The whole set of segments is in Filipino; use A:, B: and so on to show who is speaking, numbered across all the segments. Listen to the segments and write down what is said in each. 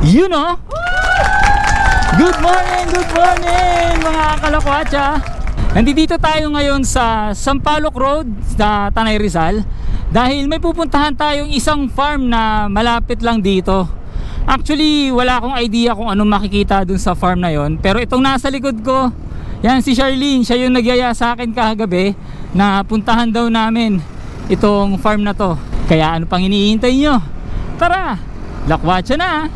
A: You know? Good morning mga kalakwatsa. Nandito tayo ngayon sa Sampaloc Road sa Tanay Rizal dahil may pupuntahan tayong isang farm na malapit lang dito. Actually wala akong idea kung anong makikita dun sa farm na yon, pero itong nasa likod ko, yan si Charlene, siya yung nagyaya sa akin kagabi na puntahan daw namin itong farm na to. Kaya ano pang hinihintay nyo? Tara, lakwatsa na!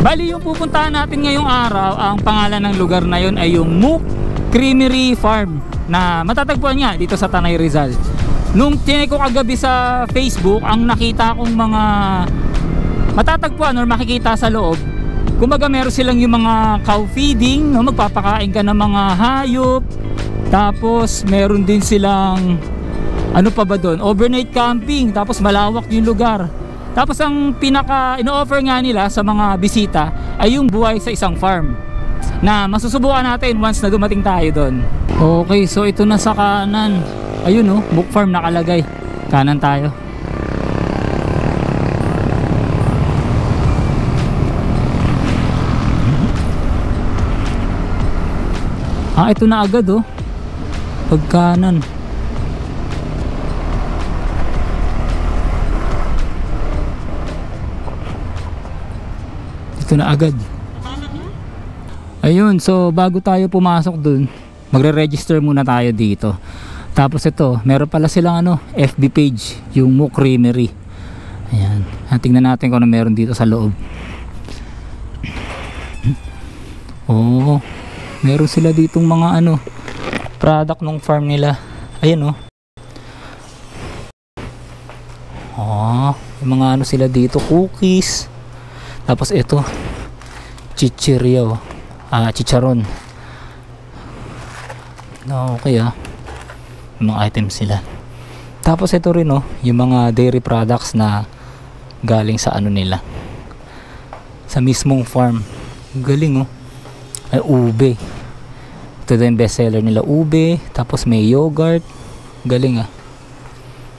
A: Bali yung pupuntahan natin ngayong araw, ang pangalan ng lugar na yun ay yung Mook Creamery Farm na matatagpuan nga dito sa Tanay Rizal. Nung tinay ko kagabi sa Facebook, ang nakita kong mga matatagpuan or makikita sa loob, kumbaga meron silang yung mga cow feeding, no? Magpapakain ka ng mga hayop, tapos meron din silang ano pa ba doon, overnight camping, tapos malawak yung lugar. Tapos ang pinaka ino-offer nga nila sa mga bisita ay yung buhay sa isang farm na masusubukan natin once na dumating tayo doon. Okay, so ito na sa kanan. Ayun oh, Mook Farm nakalagay. Kanan tayo. Ito na agad oh. Pag kanan. Na agad. Ayun, so bago tayo pumasok dun, magre-register muna tayo dito. Tapos ito, meron pala silang FB page, yung Mook Creamery. Ayan, tingnan natin kung ano meron dito sa loob. Oh, meron sila ditong mga product ng farm nila. Ayan oh. Oh, yung mga sila dito, cookies. Tapos ito, chichiryo, chicharon. Okay mga items sila. Tapos ito rin yung mga dairy products na galing sa nila, sa mismong farm. Galing ay ube. Ito din best seller nila, ube. Tapos may yogurt. Galing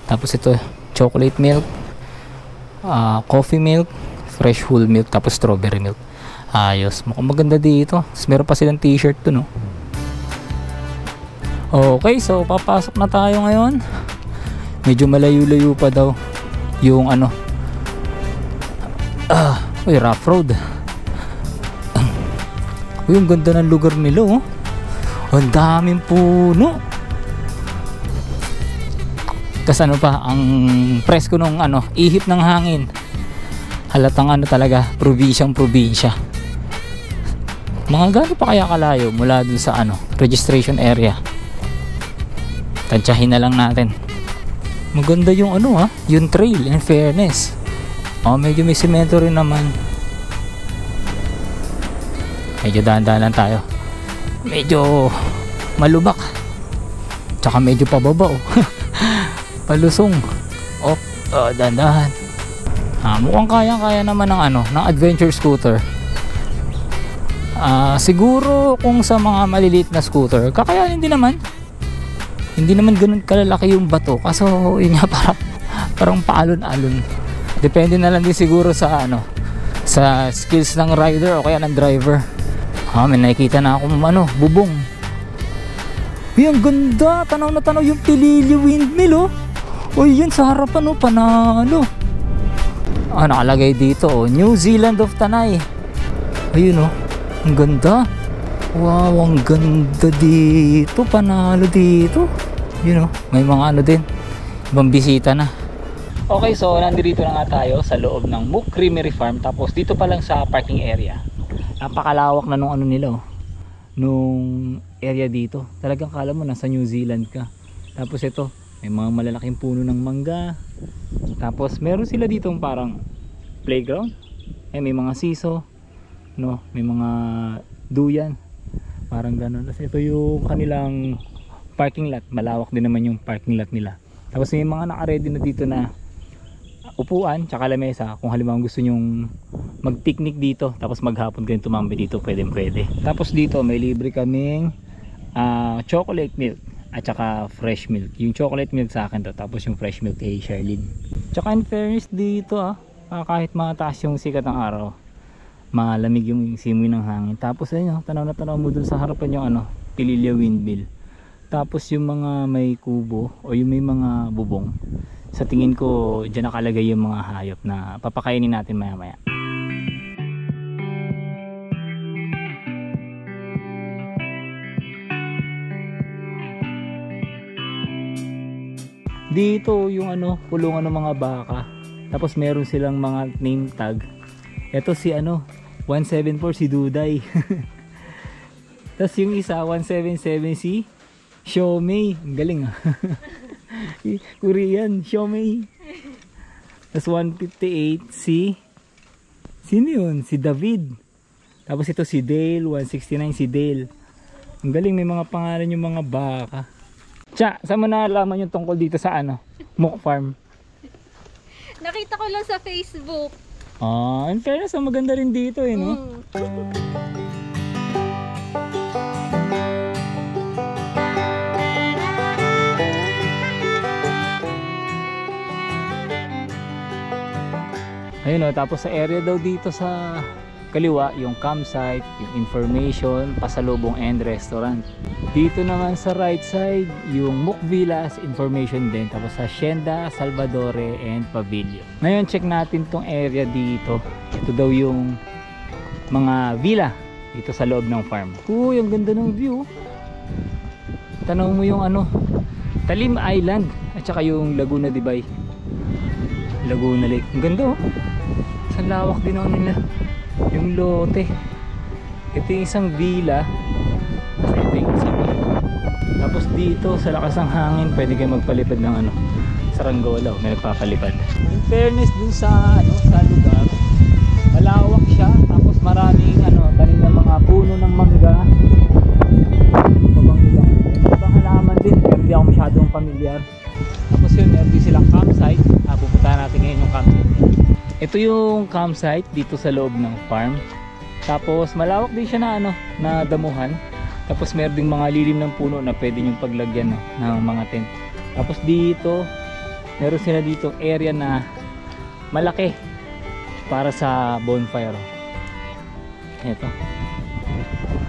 A: Tapos ito, chocolate milk, coffee milk, fresh whole milk, tapos strawberry milk. Ayos, mukhang maganda dito. Tapos meron pa silang t-shirt dun Okay, so papasok na tayo ngayon. Medyo malayo-layo pa daw yung rough road. Ang ganda ng lugar nila ang daming puno. Kasi ang presko nung ihip ng hangin. Halatang talaga, probinsya. Mga gaano pa kaya kalayo mula dun sa registration area? Tansyahin na lang natin. Maganda yung yung trail, in fairness. Medyo may semento rin naman. Medyo dahan-dahan lang tayo. Medyo malubak. Tsaka medyo pababa palusong. Dahan-dahan. Mukhang kaya naman ng adventure scooter. Siguro kung sa mga maliliit na scooter, kakayanin din naman. Hindi naman ganun kalalaki yung bato. Kaso yun nga, parang paalon-alon. Depende na lang din siguro sa sa skills ng rider o kaya ng driver. May nakikita na akong bubong. Ang ganda. Tanaw na tanaw yung Pililio windmill yun sa harapan panalo. Nakalagay dito New Zealand of Tanay. Ayun ang ganda. Wow, ang ganda dito. Panalo dito. Yun may mga din, ibang bisita na. Okay, so nandito na nga tayo sa loob ng Mook Creamery Farm. Tapos dito pa lang sa parking area, napakalawak na nung nila nung area dito. Talagang kala mo nasa New Zealand ka. Tapos ito, may mga malalaking puno ng mangga. Tapos meron sila dito parang playground. May mga siso, may mga duyan. Parang gano'n. Kasi ito yung kanilang parking lot. Malawak din naman yung parking lot nila. Tapos may mga naka-ready na dito na upuan tsaka lamesa. Kung halimbawa gusto nyong mag-picnic dito tapos maghapon kayo tumambay dito, pwede. Tapos dito may libre kaming chocolate milk at saka fresh milk. Yung chocolate milk sa akin to, tapos yung fresh milk kay Charlene. Tsaka in fairness dito kahit mataas yung sikat ng araw, malamig yung simoy ng hangin. Tapos ayun, tanaw na tanaw mo dun sa harapan yung Pililya Windmill. Tapos yung mga may kubo o yung may mga bubong, sa tingin ko dyan nakalagay yung mga hayop na papakainin natin maya maya. Dito yung kulungan ng mga baka. Tapos meron silang mga name tag. Ito si 174 si Duday. Tapos yung isa 177 si Xiaomei. Ang galing Korean, Xiaomei. Tapos 158 sino yun? Si David. Tapos ito si Dale, 169 si Dale. Ang galing, may mga pangalan yung mga baka. Tsa, saan mo nalaman yung tungkol dito sa Mook Farm?
B: Nakita ko lang sa Facebook.
A: In fairness, maganda rin dito no? Ayun tapos sa area daw dito sa kaliwa, yung campsite, yung information, pasalubong and restaurant. Dito naman sa right side, yung Mook Villas, information din. Tapos sa Hacienda, Salvadore and Pavilion. Ngayon check natin tong area dito. Ito daw yung mga villa dito sa loob ng farm. Uy, ang ganda ng view. Tanaw mo yung Talim Island at saka yung Laguna de Bay, Laguna Lake. Ang ganda sa lawak din nila yung lote. Ito yung isang villa, ito yung isang villa. Tapos dito sa lakas ng hangin pwede kayo magpalipad ng saranggola. May nagpapalipad. In fairness dun sa lugar, malawak siya. Tapos maraming tanim ng mga puno ng mangga. Ibang halaman din pero hindi ako masyadong familiar. Tapos yun, meron din silang campsite. Pupuntahan natin ngayon yung campsite. Ito yung campsite dito sa loob ng farm. Tapos malawak din siya na damuhan. Tapos meron ding mga lilim ng puno na pwede nyo paglagyan ng mga tent. Tapos dito, meron sila dito area na malaki para sa bonfire. Ito.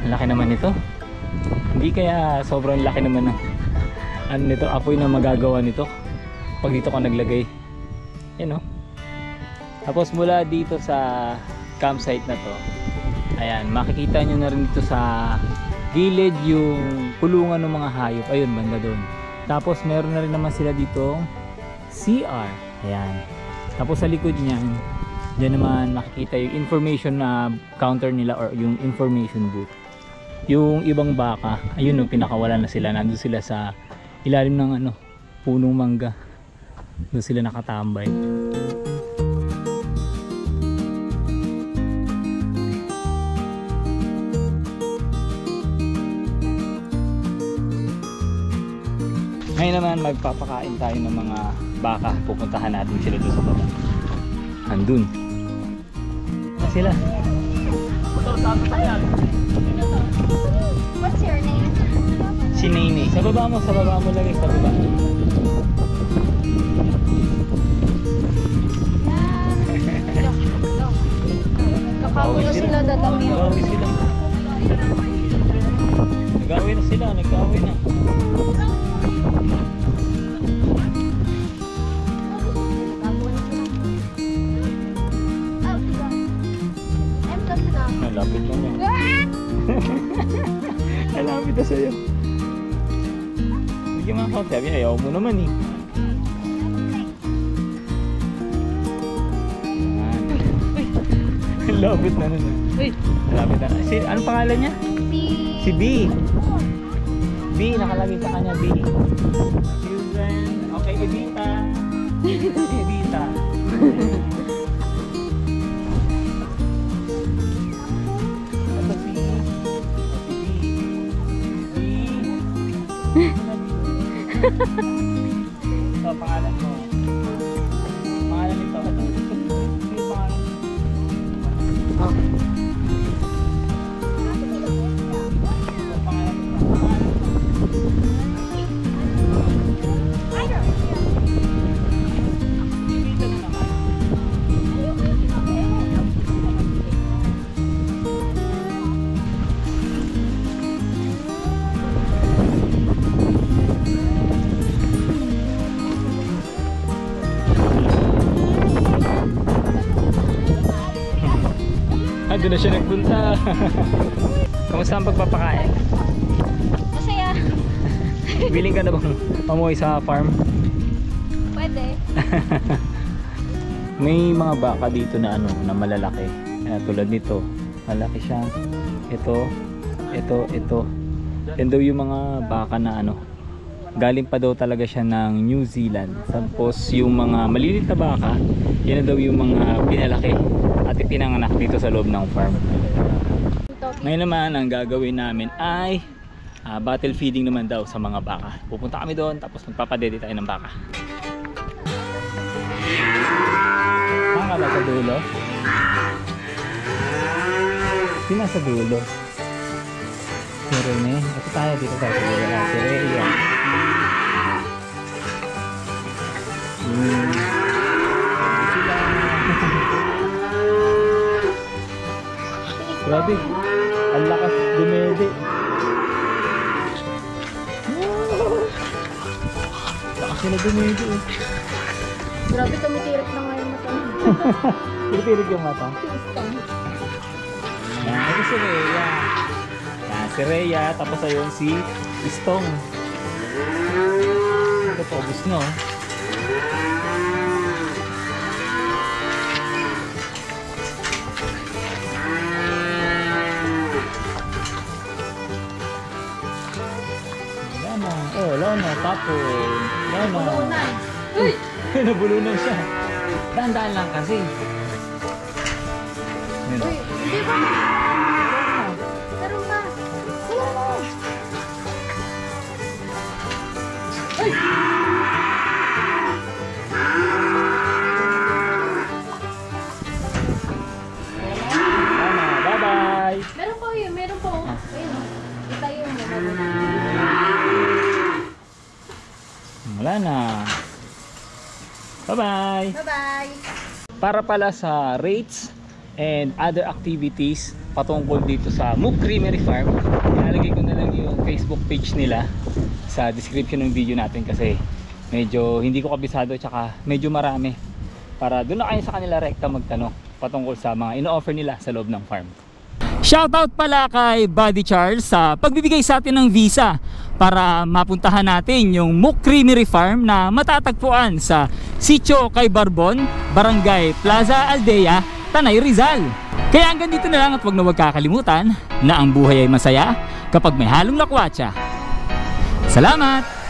A: Ang laki naman ito. Hindi kaya sobrang laki naman nito, apoy na magagawa nito pag dito ka naglagay. Tapos mula dito sa campsite na to, ayan, makikita nyo na rin dito sa gilid yung kulungan ng mga hayop. Ayun, banda doon. Tapos meron na rin naman sila dito CR. Ayan. Tapos sa likod niyan, dyan naman makikita yung information na counter nila or yung information booth. Yung ibang baka, ayun pinakawala na sila. Nandun sila sa ilalim ng punong mangga. Doon sila nakatambay. Ngayon naman magpapakain tayo ng mga baka. Pupuntahan natin sila doon sa baba. Andun na sila.
B: What's your name?
A: Si Nene. Sa baba mo lagi, sa baba.
B: Nakawi na sila dadami.
A: Nag-away na sila. Lapit lang yan. Lapit na sa'yo. Hindi ka sabi, ayaw mo naman Lapit na nun. Lapit na. Anong pangalan niya? Si B. B, nakalagay sa kanya B. Children. Okay, Evita. Evita. So, pangalan mo. Pangalan nito. Doon na siya nagpunta. Kamusta ang pagpapakain?
B: Masaya.
A: Willing ka na bang pamuhay sa farm?
B: Pwede.
A: May mga baka dito na ano, na malalaki. Tulad nito, malaki siya. Ito. Yan daw yung mga baka na ano, galing pa daw talaga siya ng New Zealand. Tapos yung mga maliliit na baka, yan na daw yung mga pinalaki at ipinanganak dito sa loob ng farm. Ngayon naman ang gagawin namin ay battle feeding naman daw sa mga baka. Pupunta kami doon tapos magpapadede tayo ng baka. Saan ka ba sa dulo? Sino sa dulo? Si Rene. Ito tayo dito tayo sa dulo. Si Rhea. Grabe, ang lakas dumede. Lakas sila dumede eh.
B: Grabe, tumitirik na ngayon mata.
A: Tumitirik yung mata. Yan, ito si Rhea. Yan, si Rhea, tapos ayun si Istong. Ito po, obus no. Lona, tapon. Lona.
B: Bulunan. Uy!
A: Nabulunan siya. Dahan-dahan lang kasi.
B: Uy, hindi ba? Meron pa. Uy!
A: Lona, bye-bye.
B: Meron pa yun, meron pa. Ayun, itayo mo.
A: Wala na. Bye-bye.
B: Bye-bye.
A: Para pala sa rates and other activities patungkol dito sa Mook Creamery Farm, ilalagay ko na lang yung Facebook page nila sa description ng video natin kasi medyo hindi ko kabisado tsaka medyo marami. Para doon na kayo sa kanila rekta magtanong patungkol sa mga ino-offer nila sa loob ng farm. Shoutout pala kay Buddy Charles sa pagbibigay sa atin ng visa para mapuntahan natin yung Mook Creamery Farm na matatagpuan sa Sitio Kay Barbon, Barangay Plaza Aldea, Tanay Rizal. Kaya hanggang dito na lang at huwag na huwag kakalimutan na ang buhay ay masaya kapag may halong lakwatsa. Salamat!